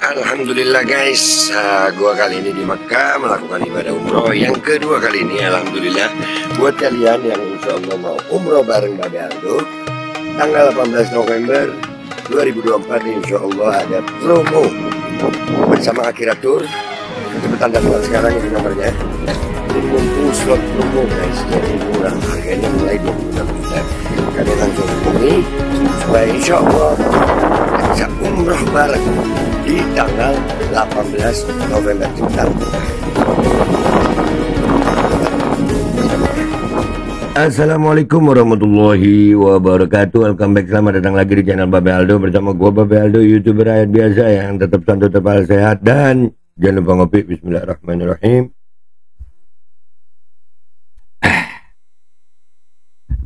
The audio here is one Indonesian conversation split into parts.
Alhamdulillah guys, gua kali ini di Mekah melakukan ibadah umroh yang kedua kali ini. Alhamdulillah buat kalian yang insya Allah mau umroh bareng Babe Aldo tanggal 18 November 2024 insya Allah ada promo bersama Akhiratur. Cepetan daftar sekarang, ini nomornya. Jadi mumpung slot promo guys, jadi murah, harganya mulai 26 juta. Kalian langsung hubungi supaya insya Allah bisa umroh bareng di tanggal 18 November kita. Assalamualaikum warahmatullahi wabarakatuh. Welcome back, selamat datang lagi di channel Babe Aldo bersama gua Babe Aldo, YouTuber rakyat biasa yang tetap santai, tetap sehat, dan jangan lupa ngopi. Bismillahirrahmanirrahim.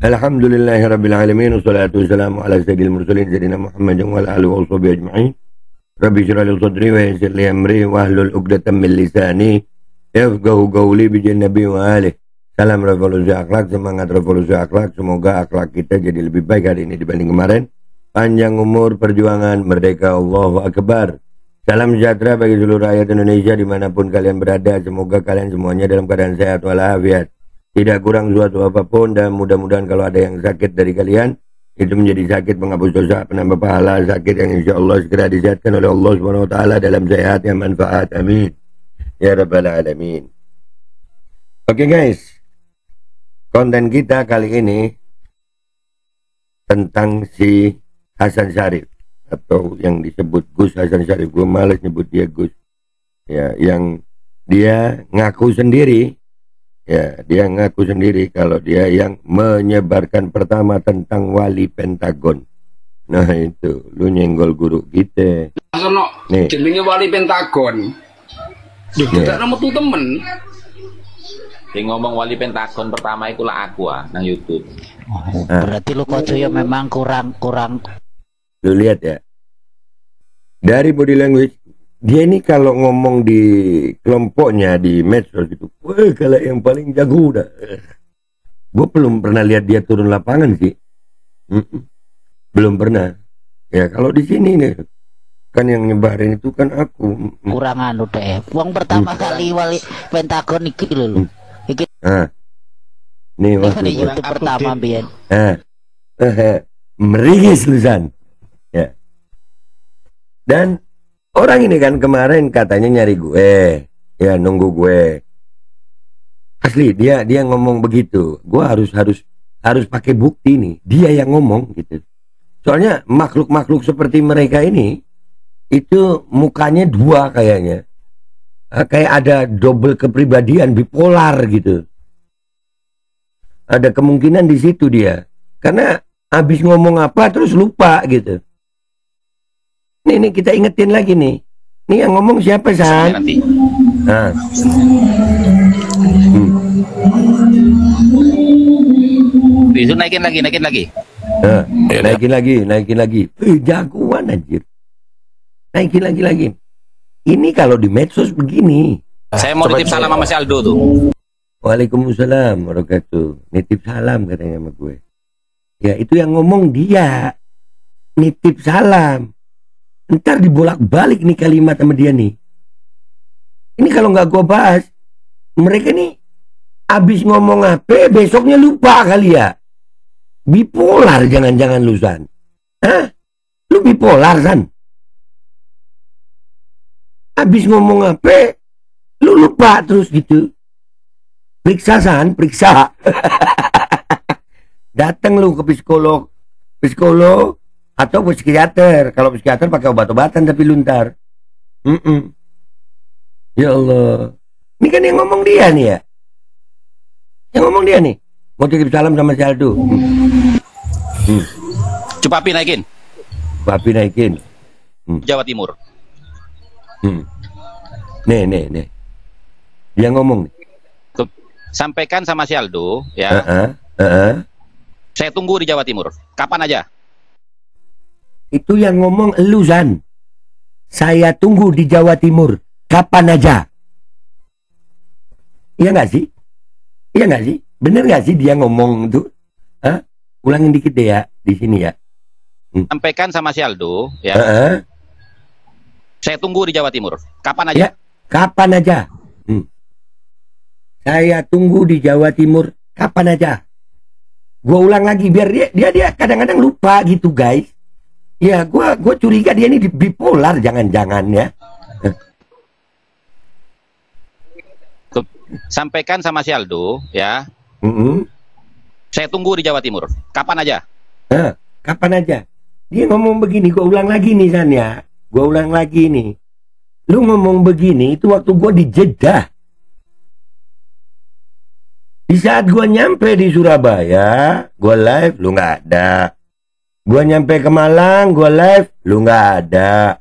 Alhamdulillahirrabbilalamin. Wassalatu wassalamu ala sayyidil mursalin Sayyidina Muhammad wa ala alihi wa sahbihi ajma'in. Rabbi shrah li sadri wa yassir li amri wahlul 'uqdatam min lisani yafqahu qawli bi jannabi wa alihi. Salam revolusi akhlak, semangat revolusi akhlak. Semoga akhlak kita jadi lebih baik hari ini dibanding kemarin. Panjang umur, perjuangan, merdeka, Allahu Akbar. Salam sejahtera bagi seluruh rakyat Indonesia dimanapun kalian berada. Semoga kalian semuanya dalam keadaan sehat walafiat, tidak kurang suatu apapun, dan mudah-mudahan kalau ada yang sakit dari kalian itu menjadi sakit penghapus dosa, penambah pahala, sakit yang insya Allah segera disehatkan oleh Allah Subhanahu wa taala dalam sehat yang manfaat. Amin ya rabbal alamin. Oke guys, konten kita kali ini tentang si Hasan Syarif, atau yang disebut Gus Hasan Syarif. Gue males nyebut dia Gus ya, yang dia ngaku sendiri. Ya, dia ngaku sendiri kalau dia yang menyebarkan pertama tentang wali Pentagon. Nah itu, lu nyenggol guru kita. Nih, jenenge wali Pentagon. Kita nomor tuh temen. Yang ngomong wali Pentagon pertama itu lah aku nang YouTube. Oh, berarti lu kok ya memang kurang. Lu lihat ya, dari body language dia ini kalau ngomong di kelompoknya di medsos gitu, wah kalau yang paling jago udah. Gue belum pernah lihat dia turun lapangan sih, belum pernah. Ya kalau di sini nih kan yang nyebarin itu kan aku. Kurang anu deh. Wong pertama kali wali Pentagon iki lho. Iki. Nih waktu di YouTube pertama biyen. Merigis lusan. Ya. Dan orang ini kan kemarin katanya nyari gue, ya nunggu gue. Asli dia ngomong begitu. Gue harus pakai bukti nih. Dia yang ngomong gitu. Soalnya makhluk-makhluk seperti mereka ini itu mukanya dua kayaknya. Kayak ada double kepribadian, bipolar gitu. Ada kemungkinan di situ dia. Karena habis ngomong apa terus lupa gitu. Nih kita ingetin lagi nih. Nih yang ngomong siapa, San? Nah. Itu naikin lagi. Nah, naikin lagi. Jagoan anjir. Naikin lagi. Ini kalau di medsos begini. Saya mau nitip salam sama si Aldo tuh. Waalaikumsalam warahmatullahi. Nitip salam katanya sama gue. Ya itu yang ngomong dia. Nitip salam. Ntar dibolak-balik nih kalimat sama dia nih. Ini kalau nggak gue bahas, mereka nih abis ngomong apa, besoknya lupa kali ya. Bipolar jangan-jangan lu, San. Hah? Lu bipolar, San? Abis ngomong apa, lu lupa terus gitu. Periksa, San, periksa. Datang lu ke psikolog. Atau psikiater. Kalau psikiater pakai obat-obatan tapi luntar. Ya Allah. Ini kan yang ngomong dia nih ya. Yang ngomong dia nih. Mau titip salam sama si Aldo. Coba naikin. Jawa Timur. Nih. Dia ngomong. Sampaikan sama si Aldo ya. Saya tunggu di Jawa Timur. Kapan aja? Itu yang ngomong elu, San. Saya tunggu di Jawa Timur. Kapan aja? Iya nggak sih? Bener nggak sih dia ngomong tuh? Hah? Ulangin dikit deh ya di sini ya. Sampaikan sama si Aldo ya. Saya tunggu di Jawa Timur. Kapan aja? Ya, kapan aja. Saya tunggu di Jawa Timur kapan aja. Gue ulang lagi biar dia kadang-kadang lupa gitu guys. Ya gue curiga dia ini bipolar jangan-jangan ya. Sampaikan sama si Aldo ya. Saya tunggu di Jawa Timur. Kapan aja? Kapan aja. Dia ngomong begini, gue ulang lagi nih San ya. Gue ulang lagi nih. Lu ngomong begini itu waktu gue di Jeddah. Di saat gue nyampe di Surabaya, gue live, lu nggak ada. Gue nyampe ke Malang, gue live, lu nggak ada.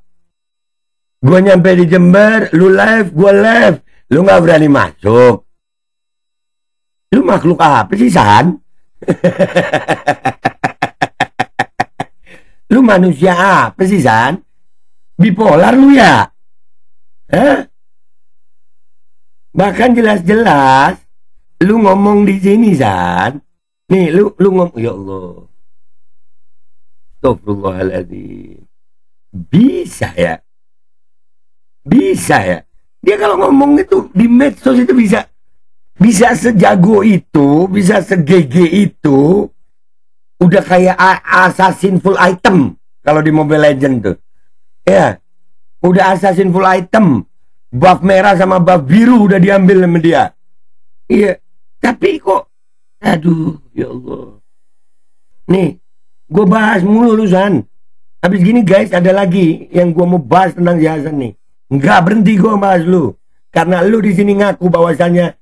Gue nyampe di Jember, lu live, gue live, lu nggak berani masuk. Lu makhluk apa sih, San? Lu manusia apa sih, San? Bipolar lu ya? Hah? Bahkan jelas-jelas lu ngomong di sini, San. Nih, lu ngomong, ya Allah. Astagfirullahaladzim. Bisa ya? Bisa ya? Dia kalau ngomong itu di medsos itu bisa sejago itu, bisa segege itu. Udah kayak assassin full item kalau di Mobile Legends tuh. Ya. Udah assassin full item. Buff merah sama buff biru udah diambil sama dia. Iya. Tapi kok, aduh, ya Allah. Nih, gue bahas mulu lu, San. Habis gini guys, ada lagi yang gue mau bahas tentang si Hasan nih. Nggak berhenti gue bahas lu. Karena lu di sini ngaku bahwasanya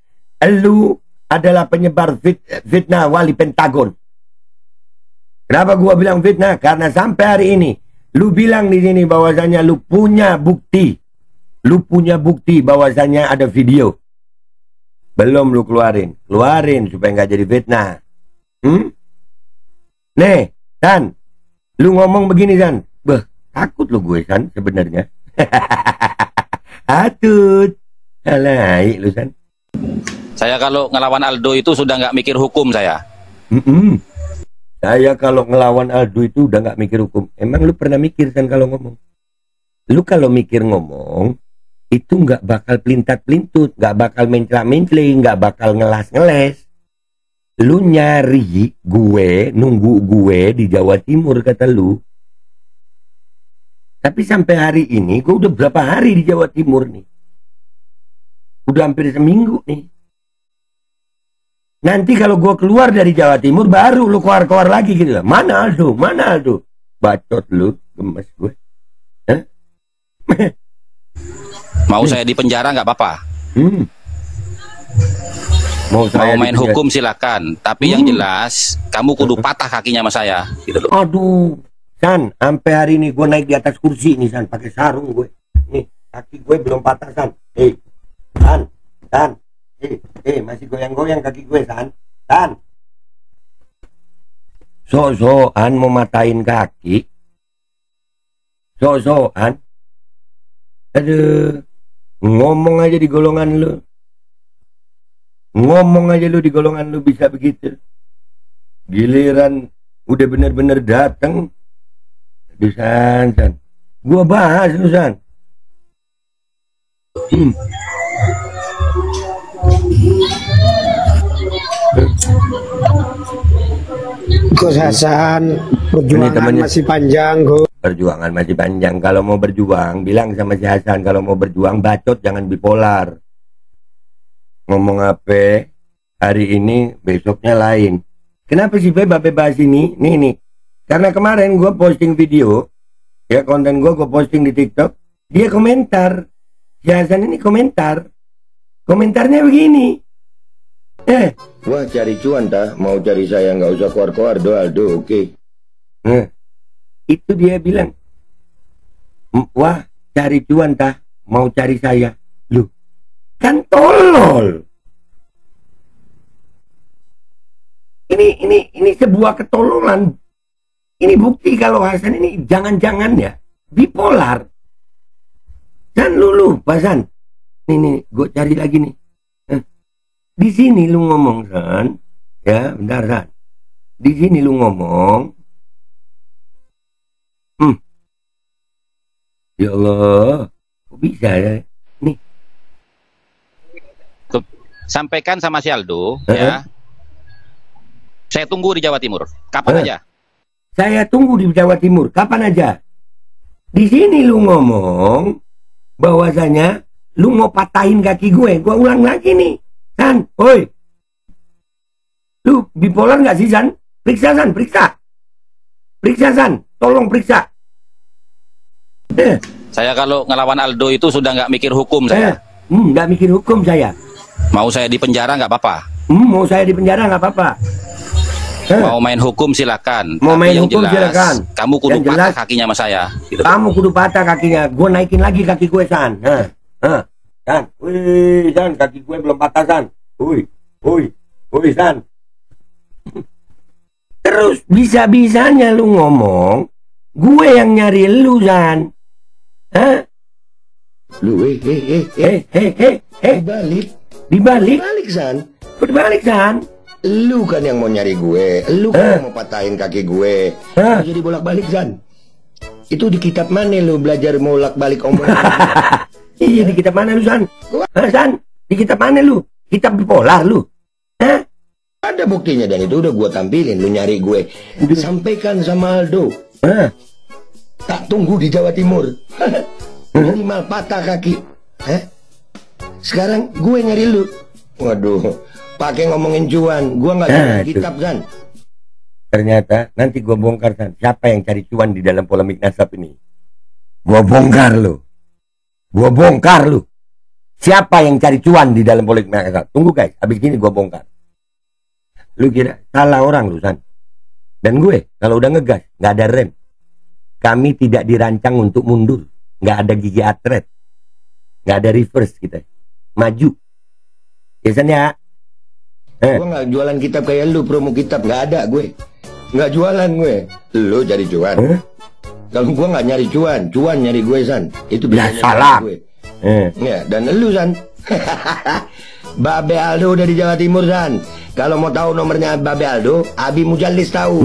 lu adalah penyebar fitnah wali Pentagon. Kenapa gue bilang fitnah? Karena sampai hari ini, lu bilang di sini bahwasanya lu punya bukti. Lu punya bukti bahwasanya ada video. Belum lu keluarin supaya nggak jadi fitnah. Nih, San, lu ngomong begini, San. Beh, takut lu gue, San, sebenarnya. Atut. Alai lu, San. Saya kalau ngelawan Aldo itu sudah nggak mikir hukum saya. Saya kalau ngelawan Aldo itu udah nggak mikir hukum. Emang lu pernah mikir, San, kalau ngomong? Lu kalau mikir ngomong, itu nggak bakal pelintat-pelintut, nggak bakal mencela-mencela, nggak bakal ngelas-ngeles. Lu nyari gue, nunggu gue di Jawa Timur kata lu. Tapi sampai hari ini, gue udah berapa hari di Jawa Timur nih? Udah hampir seminggu nih. Nanti kalau gue keluar dari Jawa Timur, baru lu keluar-keluar lagi gitu lah. Mana Aldo? Mana Aldo? Bacot lu, gemes gue. Hah? Mau saya di penjara nggak apa-apa. Mau main hukum silakan. Tapi yang jelas kamu kudu patah kakinya sama saya. Gitu loh. Aduh, San, sampai hari ini gue naik di atas kursi nih, San, pakai sarung gue. Nih, kaki gue belum patah, San. San, masih goyang-goyang kaki gue, San. San. So-soan mau matahin kaki. So-soan. Aduh. Ngomong aja di golongan lu. Ngomong aja lu di golongan lu bisa begitu. Giliran udah bener-bener dateng. Aduh, San. Gua bahas lu, San. Gus Hasan, perjuangan masih panjang, Gus. Perjuangan masih panjang. Kalau mau berjuang, bilang sama si Hasan, kalau mau berjuang bacot, jangan bipolar. Ngomong apa hari ini, besoknya lain. Kenapa sih Babe bahas ini? Nih. Karena kemarin gue posting video, ya konten gue posting di TikTok, dia komentar. Si Hasan ini komentar. Komentarnya begini. Wah, cari cuan dah, mau cari saya nggak usah keluar-keluar, Aldo, oke. Itu dia bilang, wah, cari cuan dah, mau cari saya. Loh, kan tolol. Ini sebuah ketololan. Ini bukti kalau Hasan ini jangan-jangan ya bipolar. Dan lu San. Nih, gue cari lagi nih. Di sini lu ngomong, San. Ya, bentar, San. Di sini lu ngomong. Ya Allah, kok bisa ya? Nih. Tuh, sampaikan sama si Aldo, ya. Saya tunggu di Jawa Timur. Kapan aja? Saya tunggu di Jawa Timur. Kapan aja? Di sini lu ngomong bahwasanya lu mau patahin kaki gue. Gue ulang lagi nih. San, oi. Lu bipolar nggak sih, San? Periksa, San, periksa. Periksa, San. Tolong periksa. Saya kalau ngelawan Aldo itu sudah nggak mikir hukum saya. Nggak mikir hukum saya. Mau saya di penjara nggak apa-apa. Mau saya di penjara nggak apa-apa. Mau main hukum silakan. Mau Tapi main yang hukum jelas, silakan. Kamu kudu Yang patah jelas, kakinya sama saya. Gitu. Kamu kudu patah kakinya. Gue naikin lagi kaki gue, San. San. Wih, San. Kaki gue belum patah, San. Wih, San. Terus bisa-bisanya lu ngomong, gue yang nyari lu, San. Lu, Dibalik, San. Kok dibalik, San? Lu kan yang mau nyari gue, lu kan yang mau patahin kaki gue. Jadi bolak-balik, San. Itu di kitab mana lu belajar bolak-balik omongan? Iya, di kitab mana lu, San? San, di kitab mana lu? Kitab bipolar lu? Ada buktinya dan itu udah gue tampilin. Lu nyari gue, sampaikan sama Aldo. Tak tunggu di Jawa Timur. Minimal patah kaki. Sekarang gue nyari lu. Waduh, pakai ngomongin cuan, gua nggak cari kitab, San. Ternyata nanti gua bongkar, San. Siapa yang cari cuan di dalam polemik nasab ini? Gua bongkar lu. Siapa yang cari cuan di dalam polemik nasab? Tunggu, guys. Habis ini gua bongkar. Lu kira salah orang lu, San. Dan gue kalau udah ngegas nggak ada rem. Kami tidak dirancang untuk mundur. Nggak ada gigi atret. Nggak ada reverse kita. Maju. Biasanya gue nggak jualan kitab kayak lu, promo kitab nggak ada gue, nggak jualan gue. Lu cari cuan. Kalau gue nggak nyari cuan nyari gue, San. Itu biasanya salah gue. Ya, dan lu, San. Babe Aldo udah di Jawa Timur, San. Kalau mau tahu nomornya Babe Aldo, Abi Mujallis tahu.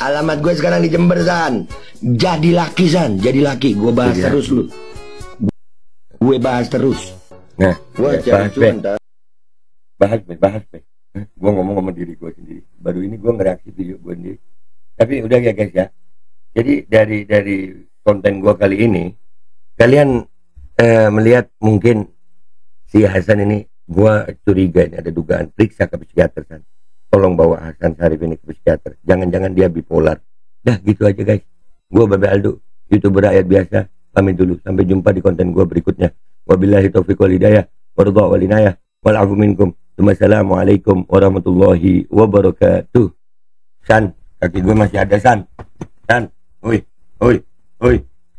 Alamat gue sekarang di Jember, San. Jadi laki, San. Jadi laki. Gue bahas terus lu. Gue bahas terus. Gue cari cuan. Bahas. Gue ngomong sama diri gue sendiri. Baru ini gue ngereaksi video gue sendiri. Tapi udah ya, guys, ya. Jadi dari konten gue kali ini, kalian melihat mungkin si Hasan ini, gue curiga ini ada dugaan. Periksa ke psikiater, San. Tolong bawa Hasan Syarif ini ke psikiater. Jangan-jangan dia bipolar. Dah gitu aja, guys. Gue Babe Aldo, YouTuber rakyat biasa. Pamit dulu. Sampai jumpa di konten gue berikutnya. Wabillahi taufiq wal hidayah. Waridha wal inayah. Wal'afu minkum. Assalamualaikum warahmatullahi wabarakatuh. San, kaki gue masih ada, San. San, oi.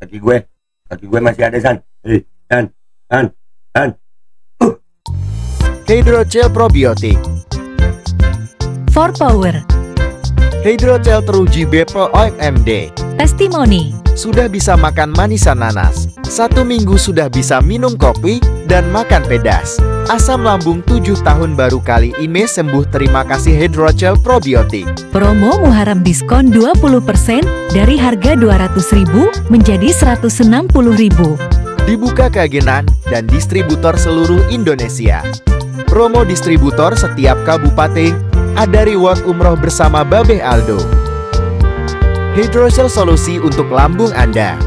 Kaki gue masih ada, San. San. Hydrogel probiotik. For Power. Hydrogel teruji Bepro OMD. Testimoni. Sudah bisa makan manisan nanas. 1 minggu sudah bisa minum kopi dan makan pedas. Asam lambung 7 tahun baru kali ini sembuh. Terima kasih Hydrogel probiotik. Promo Muharram diskon 20% dari harga 200.000 menjadi 160.000. Dibuka keagenan dan distributor seluruh Indonesia. Promo distributor setiap kabupaten. Ada reward umroh bersama Babe Aldo. Hydrogel solusi untuk lambung Anda.